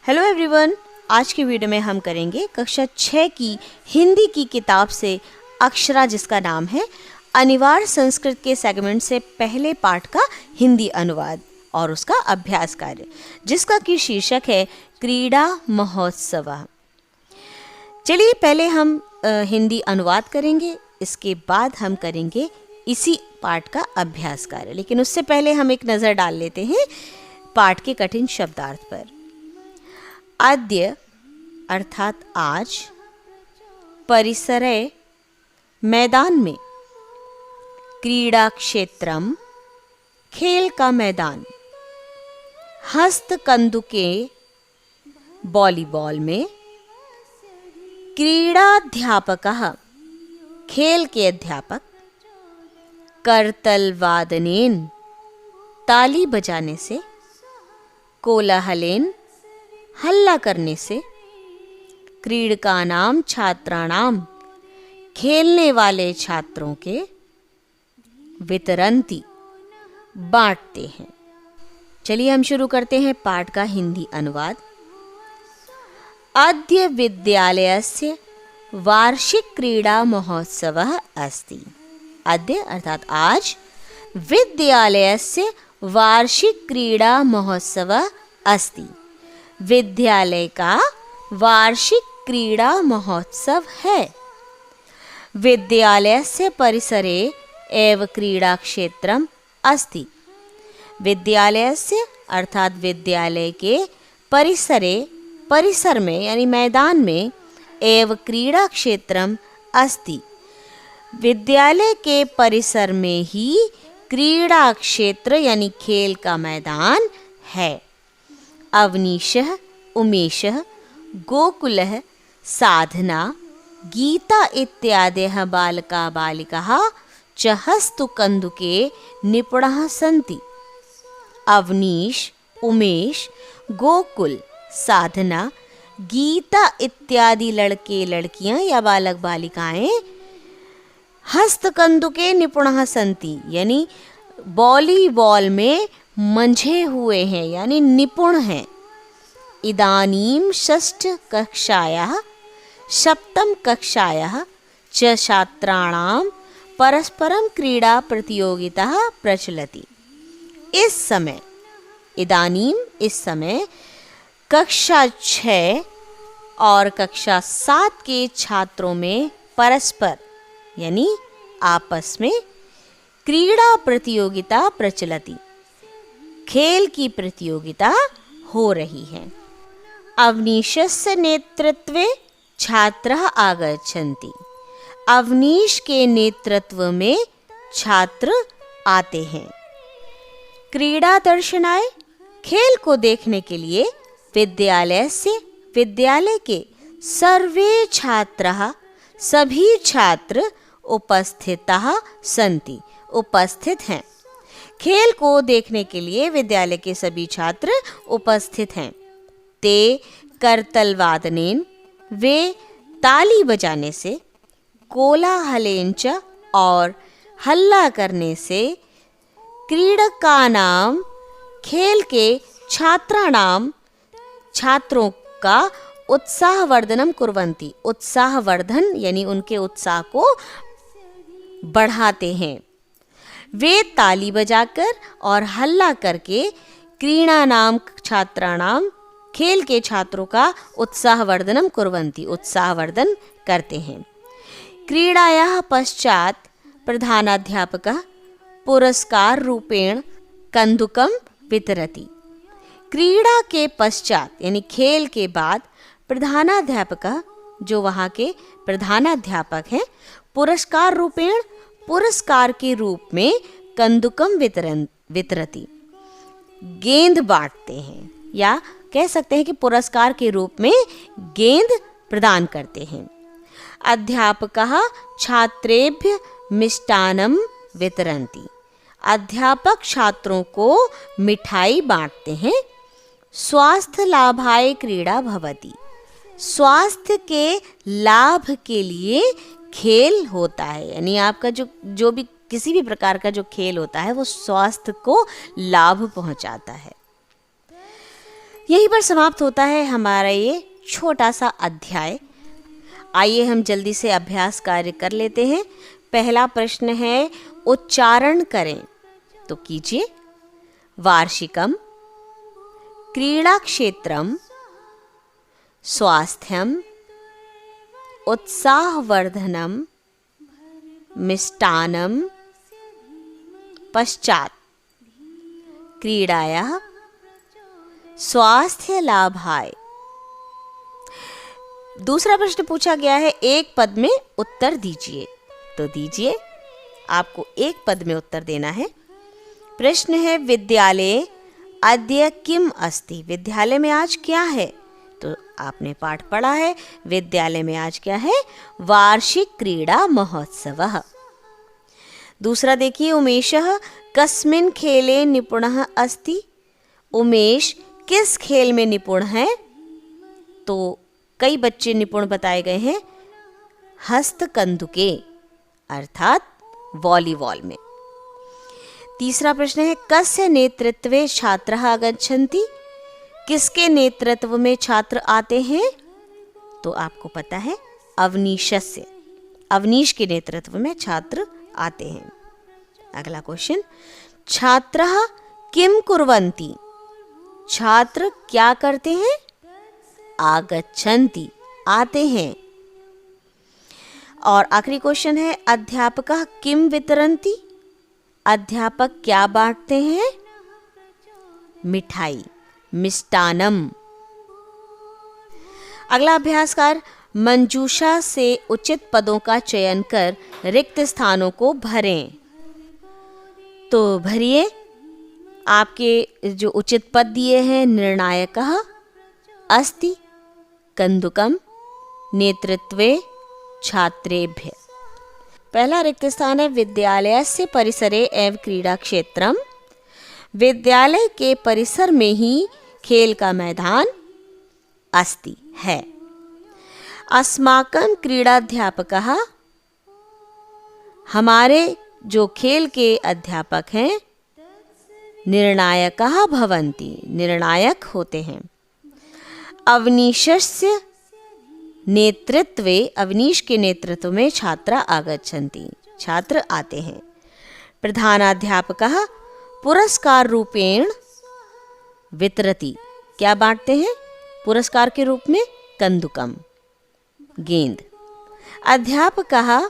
Hello everyone, आज की video में हम करेंगे कक्षा 6 की हिंदी की किताब से अक्षरा, जिसका नाम है अनिवार्य संस्कृत के सेगमेंट से पहले पाठ का हिंदी अनुवाद और उसका अभ्यास कार्य, जिसका की शीर्षक है क्रीड़ा महोत्सव। चलिए पहले हम हिंदी अनुवाद करेंगे, इसके बाद हम करेंगे इसी पाठ का अभ्यास कार्य। लेकिन उससे पहले हम एक नज़र डाल लेते हैं पाठ के कठिन शब्दार्थ पर। अद्य अर्थात आज, परिसरे मैदान में, क्रीड़ा क्षेत्रम खेल का मैदान, हस्तकंदुके वॉलीबॉल में, क्रीडाध्यापकः खेल के अध्यापक, करतलवादनेन ताली बजाने से, कोलाहलेन हल्ला करने से, क्रीडकानां छात्राणां खेलने वाले छात्रों के, वितरन्ति बांटते हैं। चलिए हम शुरू करते हैं पाठ का हिंदी अनुवाद। अद्य विद्यालयस्य वार्षिक क्रीड़ा महोत्सवः अस्ति। अद्य अर्थात आज, विद्यालयस्य वार्षिक क्रीड़ा महोत्सवः अस्ति। विद्यालय का वार्षिक क्रीड़ा महोत्सव है। विद्यालयस्य परिसरे एव क्रीड़ा क्षेत्रम अस्ति। विद्यालयस्य अर्थात विद्यालय के परिसरे, परिसर में यानी मैदान में, एव क्रीड़ा क्षेत्रम अस्ति। विद्यालय के परिसर में ही क्रीड़ा क्षेत्र यानी खेल का मैदान है। अवनीशः, उमेशः, गोकुलः, साधना, गीता इत्यादयः बालका बालिकाः च हस्तकन्दुके निपुणाः सन्ति। अवनीश, उमेश, गोकुल, साधना, गीता इत्यादि लड़के लड़कियां या बालक बालिकाएं हस्तकन्दुके निपुणाः सन्ति यानी वॉलीबॉल में मंझे हुए हैं यानी निपुण हैं। इदानीं षष्ठ कक्षायाः सप्तम कक्षायाः च छात्राणां परस्परं क्रीड़ा प्रतियोगिता प्रचलति। इस समय, इदानीं इस समय, कक्षा 6 और कक्षा 7 के छात्रों में परस्पर यानी आपस में क्रीड़ा प्रतियोगिता प्रचलति, खेल की प्रतियोगिता हो रही है। अवनीशस्य नेतृत्वे छात्राः आगच्छन्ति। अवनीश के नेतृत्व में छात्र आते हैं। क्रीड़ा दर्शनाय, खेल को देखने के लिए, विद्यालय के सर्वे छात्राः सभी छात्र उपस्थिताः सन्ति उपस्थित हैं। खेल को देखने के लिए विद्यालय के सभी छात्र उपस्थित हैं। ते करतलवादनेन वे ताली बजाने से, कोलाहलेन च और हल्ला करने से, क्रीडकानां खेल के छात्राणां छात्रों का उत्साहवर्धनम कुर्वन्ति। उत्साहवर्धन यानी उनके उत्साह को बढ़ाते हैं। वे ताली बजाकर और हल्ला करके क्रीडानां छात्राणां खेल के छात्रों का उत्साहवर्धनम कुर्वन्ति उत्साहवर्धन करते हैं। क्रीडायाः पश्चात प्रधानाध्यापकः पुरस्कार रूपेण कन्दुकं वितरति। क्रीड़ा के पश्चात यानी खेल के बाद प्रधानाध्यापक, जो वहाँ के प्रधानाध्यापक हैं, पुरस्कार रूपेण पुरस्कार के रूप में कंदुकम वितरति गेंद बांटते हैं, या कह सकते हैं कि पुरस्कार के रूप में गेंद प्रदान करते हैं। अध्यापकः छात्रेभ्य मिष्टान्नं वितरन्ति। अध्यापक छात्रों को मिठाई बांटते हैं। स्वास्थ्य लाभाय क्रीड़ा भवति। स्वास्थ्य के लाभ के लिए खेल होता है, यानी आपका जो भी किसी भी प्रकार का जो खेल होता है वो स्वास्थ्य को लाभ पहुंचाता है। यहीं पर समाप्त होता है हमारा ये छोटा सा अध्याय। आइए हम जल्दी से अभ्यास कार्य कर लेते हैं। पहला प्रश्न है, उच्चारण करें, तो कीजिए। वार्षिकम, क्रीड़ा क्षेत्रम, स्वास्थ्यम, उत्साहवर्धनम, मिष्टान्नम, पश्चात क्रीडायाः स्वास्थ्य लाभाय। दूसरा प्रश्न पूछा गया है, एक पद में उत्तर दीजिए, तो दीजिए, आपको एक पद में उत्तर देना है। प्रश्न है, विद्यालय अद्य किम अस्ति, विद्यालय में आज क्या है, तो आपने पाठ पढ़ा है, विद्यालय में आज क्या है, वार्षिक क्रीड़ा महोत्सवः। दूसरा देखिए, उमेशः कस्मिन् खेले निपुणः अस्ति, उमेश किस खेल में निपुण है, तो कई बच्चे निपुण बताए गए हैं हस्तकंदुके अर्थात वॉलीबॉल में। तीसरा प्रश्न है, कस्य नेतृत्वे छात्राः आगच्छन्ति, किसके नेतृत्व में छात्र आते हैं, तो आपको पता है अवनीशस्य, अवनीश के नेतृत्व में छात्र आते हैं। अगला क्वेश्चन, छात्राः किम कुर्वन्ति, छात्र क्या करते हैं, आगच्छन्ति आते हैं। और आखिरी क्वेश्चन है, अध्यापकः किम वितरन्ति, अध्यापक क्या बांटते हैं, मिठाई, मिष्टान्नम। अगला अभ्यासकार, मंजूषा से उचित पदों का चयन कर रिक्त स्थानों को भरें, तो भरिए। आपके जो उचित पद दिए हैं, निर्णायकः अस्ति, कंदुकम, नेतृत्वे छात्रेभ्य। पहला रिक्त स्थान है, विद्यालयस्य परिसरे एवं क्रीड़ा क्षेत्रम, विद्यालय के परिसर में ही खेल का मैदान अस्ति है। अस्माकं क्रीडाध्यापकः, हमारे जो खेल के अध्यापक हैं, निर्णायकः भवन्ति, निर्णायक होते हैं। अवनीशस्य नेतृत्वे, अवनीश के नेतृत्व में छात्रा आगच्छन्ति, छात्र आते हैं। प्रधानाध्यापकः पुरस्कार रूपेण वितरति, क्या बांटते हैं, पुरस्कार के रूप में कंदुकम, गेंद। अध्यापकः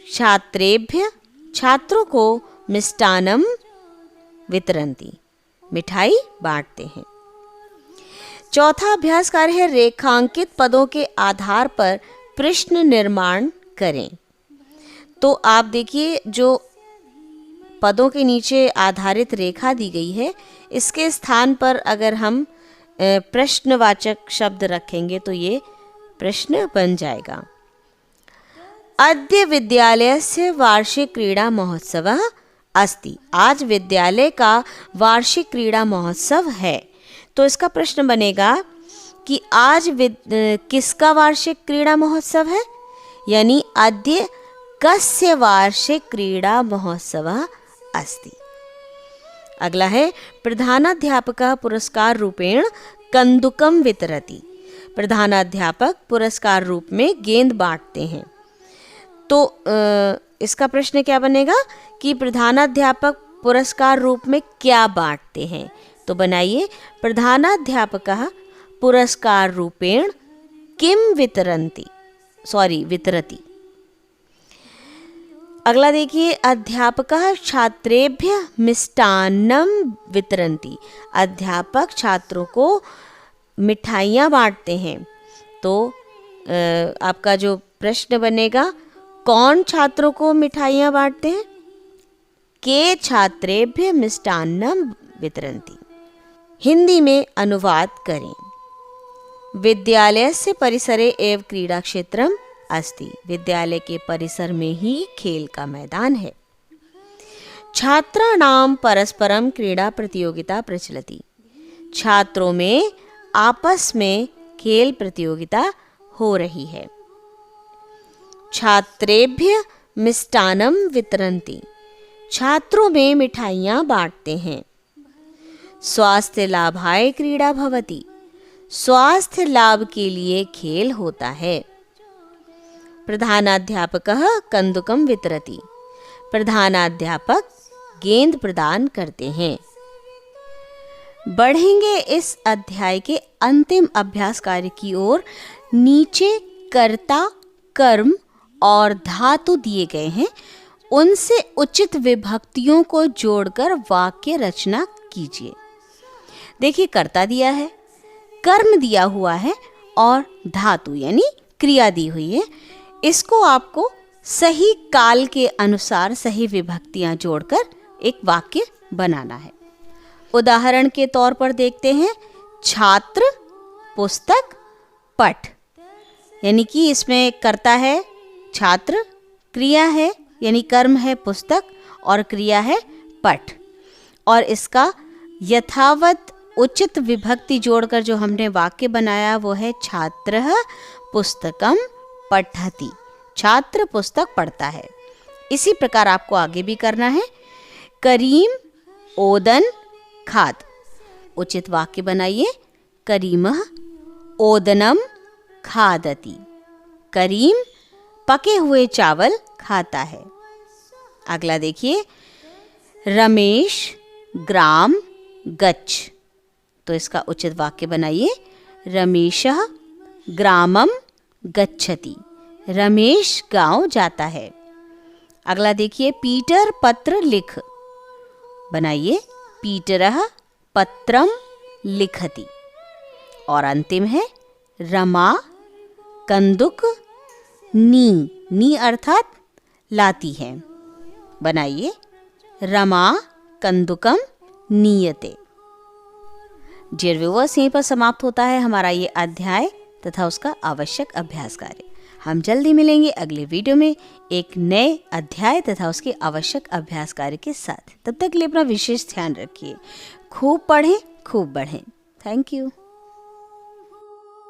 छात्रेभ्य, छात्रों को मिष्टान्नम वितरन्ति, मिठाई बांटते हैं। चौथा अभ्यास कार्य है, रेखांकित पदों के आधार पर प्रश्न निर्माण करें। तो आप देखिए, जो पदों के नीचे आधारित रेखा दी गई है, इसके स्थान पर अगर हम प्रश्नवाचक शब्द रखेंगे तो ये प्रश्न बन जाएगा। अद्य विद्यालयस्य वार्षिक क्रीड़ा महोत्सवः अस्ति, आज विद्यालय का वार्षिक क्रीड़ा महोत्सव है, तो इसका प्रश्न बनेगा कि आज किसका वार्षिक क्रीड़ा महोत्सव है, यानी अद्य कस्य वार्षिक क्रीड़ा महोत्सवः अस्ति। अगला है, प्रधानाध्यापकः पुरस्कार रूपेण कंदुकम वितरति, प्रधानाध्यापक पुरस्कार रूप में गेंद बांटते हैं। तो इसका प्रश्न क्या बनेगा कि प्रधानाध्यापक पुरस्कार रूप में क्या बांटते हैं, तो बनाइए, प्रधानाध्यापकः पुरस्कार रूपेण किम वितरन्ति, वितरति। अगला देखिए, अध्यापकः छात्रेभ्यः मिष्टान्नम वितरन्ति, अध्यापक छात्रों को मिठाइयाँ बांटते हैं। तो आपका जो प्रश्न बनेगा, कौन छात्रों को मिठाइयाँ बांटते हैं, के छात्रेभ्यः मिष्टान्नम वितरन्ति। हिंदी में अनुवाद करें। विद्यालयस्य परिसरे एवं क्रीड़ा क्षेत्रम अस्ति, विद्यालय के परिसर में ही खेल का मैदान है। छात्राणां परस्परम क्रीड़ा प्रतियोगिता प्रचलति, छात्रों में आपस में खेल प्रतियोगिता हो रही है। छात्रेभ्य मिष्टान्नम वितरन्ति, छात्रों में मिठाइयाँ बांटते हैं। स्वास्थ्य लाभाय क्रीड़ा भवति, स्वास्थ्य लाभ के लिए खेल होता है। प्रधानाध्यापकः कंदुकम वितरति, प्रधानाध्यापक गेंद प्रदान करते हैं। बढ़ेंगे इस अध्याय के अंतिम अभ्यास कार्य की ओर। नीचे कर्ता, कर्म और धातु दिए गए हैं, उनसे उचित विभक्तियों को जोड़कर वाक्य रचना कीजिए। देखिए, कर्ता दिया है, कर्म दिया हुआ है और धातु यानी क्रिया दी हुई है। इसको आपको सही काल के अनुसार सही विभक्तियां जोड़कर एक वाक्य बनाना है। उदाहरण के तौर पर देखते हैं, छात्र, पुस्तक, पठ। यानी कि इसमें कर्ता है छात्र, क्रिया है यानी कर्म है पुस्तक और क्रिया है पठ। और इसका यथावत उचित विभक्ति जोड़कर जो हमने वाक्य बनाया वो है छात्रः पुस्तकम पठति, छात्र पुस्तक पढ़ता है। इसी प्रकार आपको आगे भी करना है। करीम ओदन खाद, उचित वाक्य बनाइए। करीमः ओदनम खादति, करीम पके हुए चावल खाता है। अगला देखिए, रमेश ग्राम गच्छ, तो इसका उचित वाक्य बनाइए। रमेशः ग्रामम गच्छति, रमेश गांव जाता है। अगला देखिए, पीटर पत्र लिख, बनाइए। पीटरः पत्रम लिखति। और अंतिम है, रमा कंदुक नी अर्थात लाती है, बनाइए। रमा कंदुकम नीयते। डियर व्यूअर्स, यहीं पर समाप्त होता है हमारा ये अध्याय तथा उसका आवश्यक अभ्यास कार्य। हम जल्दी मिलेंगे अगले वीडियो में एक नए अध्याय तथा उसके आवश्यक अभ्यास कार्य के साथ। तब तक के लिए अपना विशेष ध्यान रखिए। खूब पढ़ें, खूब बढ़ें। Thank you.